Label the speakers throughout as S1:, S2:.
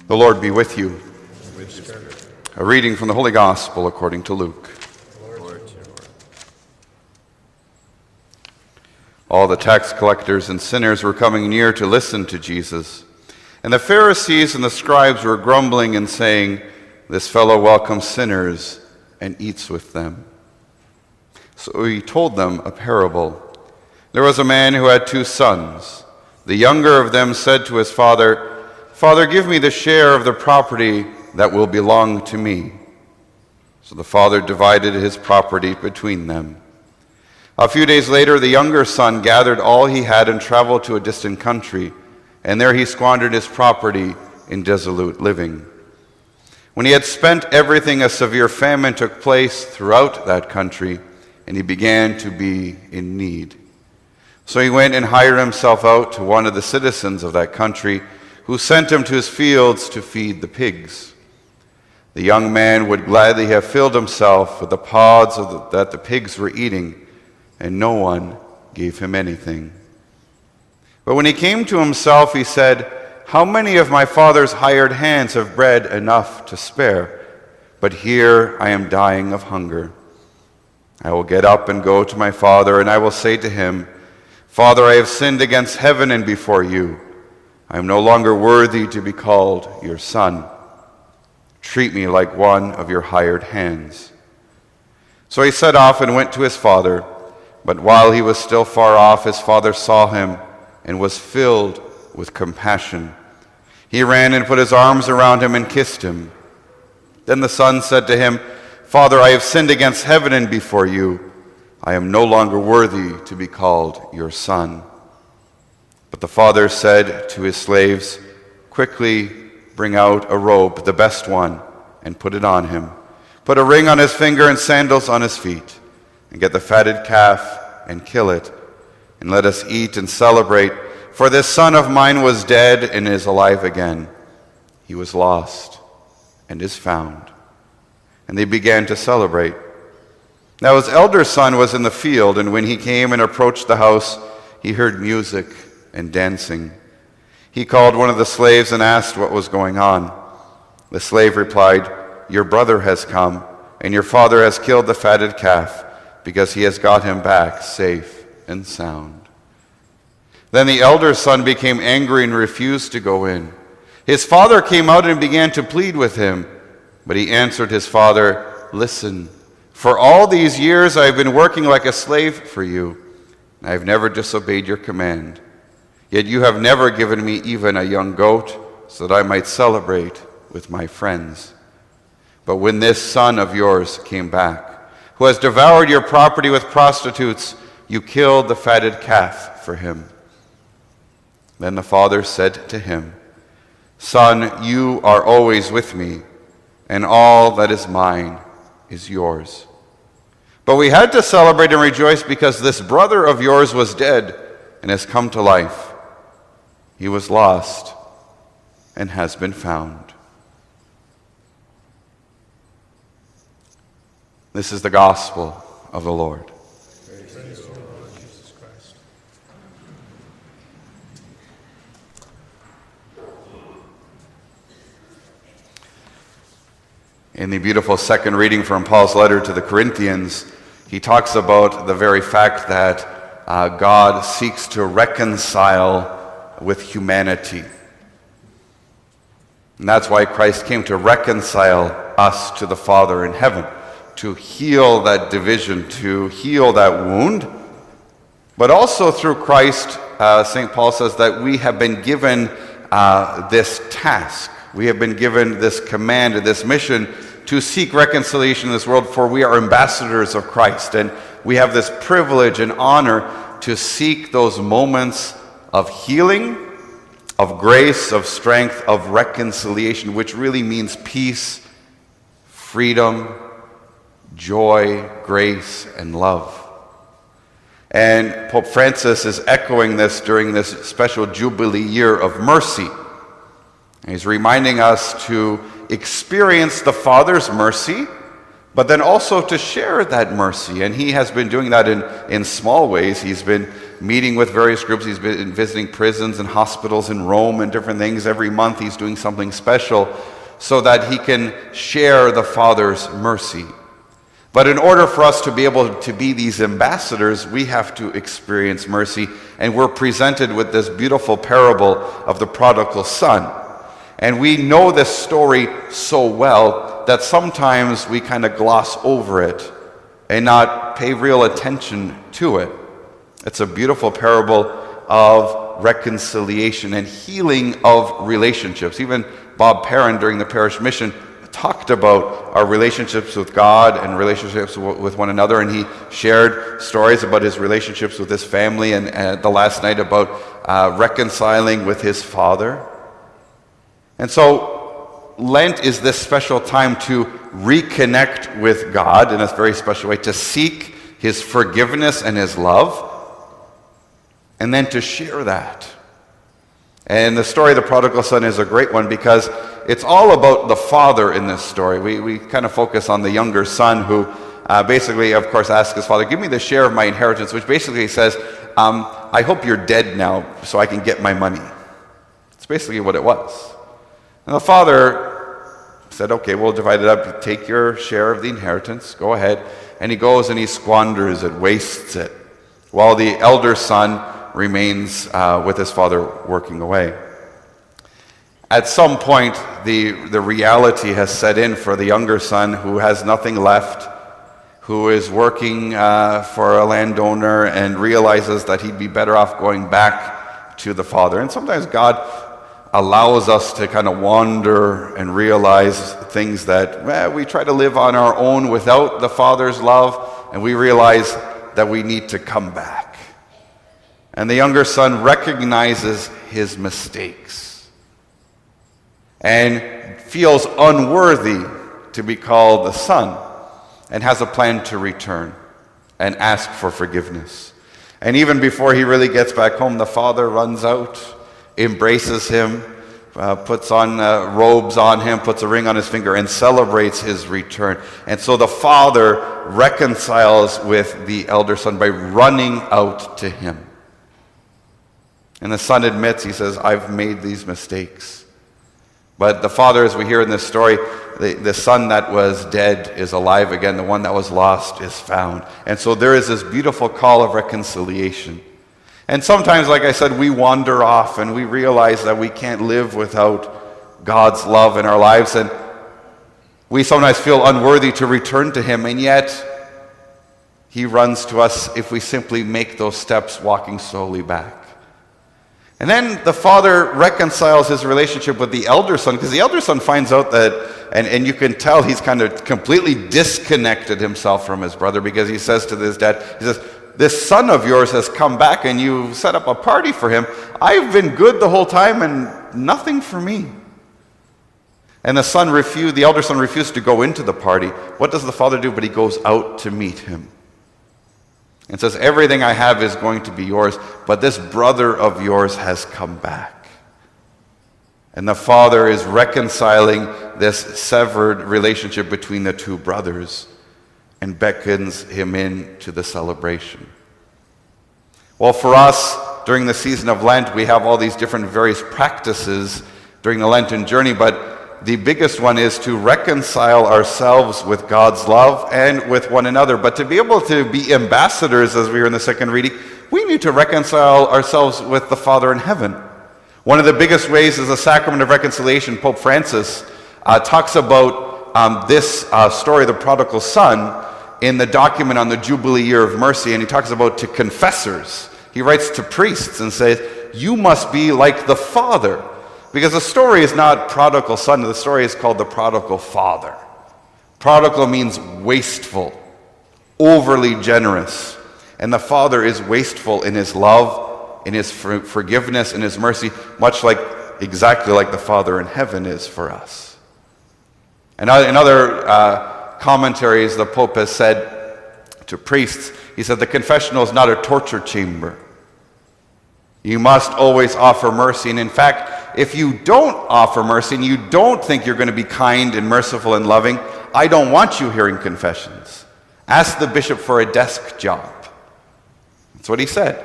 S1: The Lord be with you. A reading from the Holy Gospel according to Luke. All the tax collectors and sinners were coming near to listen to Jesus. And the Pharisees and the scribes were grumbling and saying, "This fellow welcomes sinners and eats with them." So he told them a parable. There was a man who had 2 sons. The younger of them said to his father, "Father, give me the share of the property that will belong to me." So the father divided his property between them. A few days later, the younger son gathered all he had and traveled to a distant country, and there he squandered his property in dissolute living. When he had spent everything, a severe famine took place throughout that country, and he began to be in need. So he went and hired himself out to one of the citizens of that country, who sent him to his fields to feed the pigs. The young man would gladly have filled himself with the pods that the pigs were eating, and no one gave him anything. But when he came to himself, he said, "How many of my father's hired hands have bread enough to spare? But here I am dying of hunger. I will get up and go to my father, and I will say to him, 'Father, I have sinned against heaven and before you. I am no longer worthy to be called your son. Treat me like one of your hired hands.' So he set off and went to his father. But while he was still far off, his father saw him and was filled with compassion. He ran and put his arms around him and kissed him. Then the son said to him, 'Father, I have sinned against heaven and before you. I am no longer worthy to be called your son.' But the father said to his slaves, 'Quickly bring out a robe, the best one, and put it on him. Put a ring on his finger and sandals on his feet, and get the fatted calf and kill it. And let us eat and celebrate, for this son of mine was dead and is alive again. He was lost and is found.' And they began to celebrate. Now his elder son was in the field, and when he came and approached the house, he heard music and dancing. He called one of the slaves and asked what was going on. The slave replied, 'Your brother has come, and your father has killed the fatted calf, because he has got him back safe and sound.' Then the elder son became angry and refused to go in. His father came out and began to plead with him, but he answered his father, 'Listen, for all these years I have been working like a slave for you. I have never disobeyed your command. Yet you have never given me even a young goat, so that I might celebrate with my friends. But when this son of yours came back, who has devoured your property with prostitutes, you killed the fatted calf for him.' Then the father said to him, 'Son, you are always with me, and all that is mine is yours. But we had to celebrate and rejoice because this brother of yours was dead and has come to life. He was lost and has been found.'" This is the gospel of the Lord.
S2: Praise the Lord Jesus Christ.
S1: In the beautiful second reading from Paul's letter to the Corinthians, he talks about the very fact that God seeks to reconcile with humanity. And that's why Christ came to reconcile us to the Father in heaven, to heal that division, to heal that wound. But also through Christ, St. Paul says that we have been given this task. We have been given this command, this mission to seek reconciliation in this world, for we are ambassadors of Christ. And we have this privilege and honor to seek those moments of healing, of grace, of strength, of reconciliation, which really means peace, freedom, joy, grace, and love. And Pope Francis is echoing this during this special Jubilee year of mercy. And he's reminding us to experience the Father's mercy, but then also to share that mercy. And he has been doing that in small ways. He's been meeting with various groups. He's been visiting prisons and hospitals in Rome and different things. Every month he's doing something special so that he can share the Father's mercy. But in order for us to be able to be these ambassadors, we have to experience mercy. And we're presented with this beautiful parable of the prodigal son. And we know this story so well that sometimes we kind of gloss over it and not pay real attention to it. It's a beautiful parable of reconciliation and healing of relationships. Even Bob Perrin, during the parish mission, talked about our relationships with God and relationships with one another, and he shared stories about his relationships with his family, and the last night about reconciling with his father. And so Lent is this special time to reconnect with God in a very special way, to seek his forgiveness and his love, and then to share that. And the story of the prodigal son is a great one because it's all about the father in this story. We kind of focus on the younger son who basically, of course, asks his father, give me the share of my inheritance, which basically says, I hope you're dead now so I can get my money. It's basically what it was. And the father said, okay, we'll divide it up. Take your share of the inheritance. Go ahead. And he goes and he squanders it, wastes it, while the elder son remains with his father working away. At some point, the reality has set in for the younger son who has nothing left, who is working for a landowner and realizes that he'd be better off going back to the father. And sometimes God allows us to kind of wander and realize things that we try to live on our own without the Father's love, and we realize that we need to come back. And the younger son recognizes his mistakes and feels unworthy to be called the son, and has a plan to return and ask for forgiveness. And even before he really gets back home, the father runs out, embraces him, puts on robes on him, puts a ring on his finger, and celebrates his return. And so the father reconciles with the elder son by running out to him. And the son admits, he says, I've made these mistakes. But the father, as we hear in this story, the son that was dead is alive again. The one that was lost is found. And so there is this beautiful call of reconciliation. And sometimes, like I said, we wander off and we realize that we can't live without God's love in our lives. And we sometimes feel unworthy to return to him. And yet, he runs to us if we simply make those steps, walking slowly back. And then the father reconciles his relationship with the elder son, because the elder son finds out that, and you can tell he's kind of completely disconnected himself from his brother, because he says to his dad, he says, this son of yours has come back and you set up a party for him. I've been good the whole time and nothing for me. And the elder son refused to go into the party. What does the father do? But he goes out to meet him and says, everything I have is going to be yours, but this brother of yours has come back. And the father is reconciling this severed relationship between the two brothers and beckons him in to the celebration. Well, for us, during the season of Lent, we have all these different various practices during the Lenten journey, but the biggest one is to reconcile ourselves with God's love and with one another. But to be able to be ambassadors, as we were in the second reading, we need to reconcile ourselves with the Father in heaven. One of the biggest ways is the sacrament of reconciliation. Pope Francis talks about this story of the prodigal son in the document on the Jubilee Year of Mercy, and he talks about to confessors. He writes to priests and says, you must be like the father. Because the story is not prodigal son, the story is called the prodigal father. Prodigal means wasteful, overly generous. And the father is wasteful in his love, in his forgiveness, in his mercy, exactly like the Father in heaven is for us. And in other commentaries, the Pope has said to priests, he said, the confessional is not a torture chamber. You must always offer mercy. And in fact, if you don't offer mercy and you don't think you're going to be kind and merciful and loving, I don't want you hearing confessions. Ask the bishop for a desk job. That's what he said.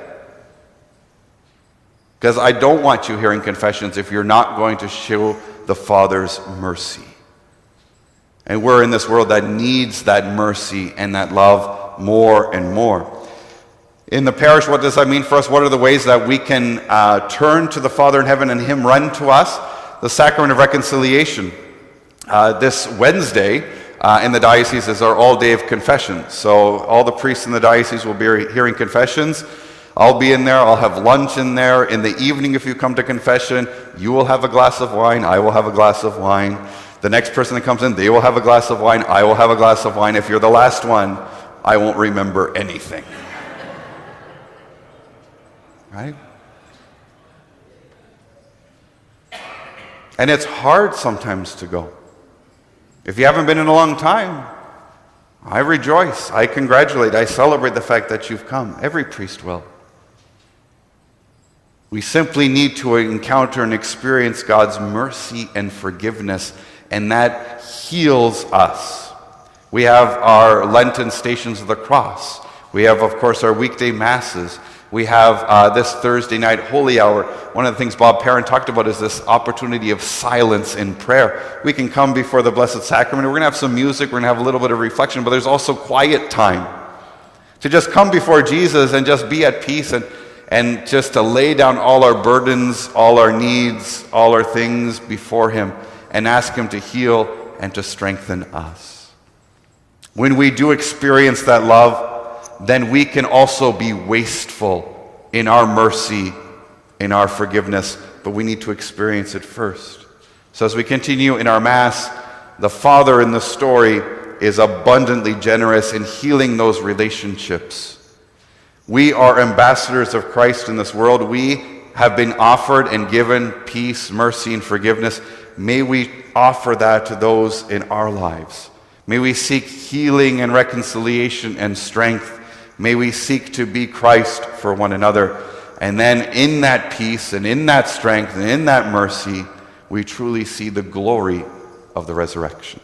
S1: Because I don't want you hearing confessions if you're not going to show the Father's mercy. And we're in this world that needs that mercy and that love more and more. In the parish, what does that mean for us? What are the ways that we can turn to the Father in heaven and Him run to us? The Sacrament of Reconciliation. This Wednesday in the diocese is our all-day of confession. So all the priests in the diocese will be hearing confessions. I'll be in there. I'll have lunch in there. In the evening, if you come to confession, you will have a glass of wine. I will have a glass of wine. The next person that comes in, they will have a glass of wine. I will have a glass of wine. If you're the last one, I won't remember anything. Right? And it's hard sometimes to go. If you haven't been in a long time, I rejoice, I congratulate, I celebrate the fact that you've come. Every priest will. We simply need to encounter and experience God's mercy and forgiveness, and that heals us. We have our Lenten Stations of the Cross. We have, of course, our weekday masses. We have this Thursday night holy hour. One of the things Bob Perrin talked about is this opportunity of silence in prayer. We can come before the Blessed Sacrament. We're going to have some music. We're going to have a little bit of reflection, but there's also quiet time to just come before Jesus and just be at peace and just to lay down all our burdens, all our needs, all our things before Him and ask Him to heal and to strengthen us. When we do experience that love, then we can also be wasteful in our mercy, in our forgiveness, but we need to experience it first. So as we continue in our Mass, the Father in the story is abundantly generous in healing those relationships. We are ambassadors of Christ in this world. We have been offered and given peace, mercy, and forgiveness. May we offer that to those in our lives. May we seek healing and reconciliation and strength. May we seek to be Christ for one another. And then in that peace and in that strength and in that mercy, we truly see the glory of the resurrection.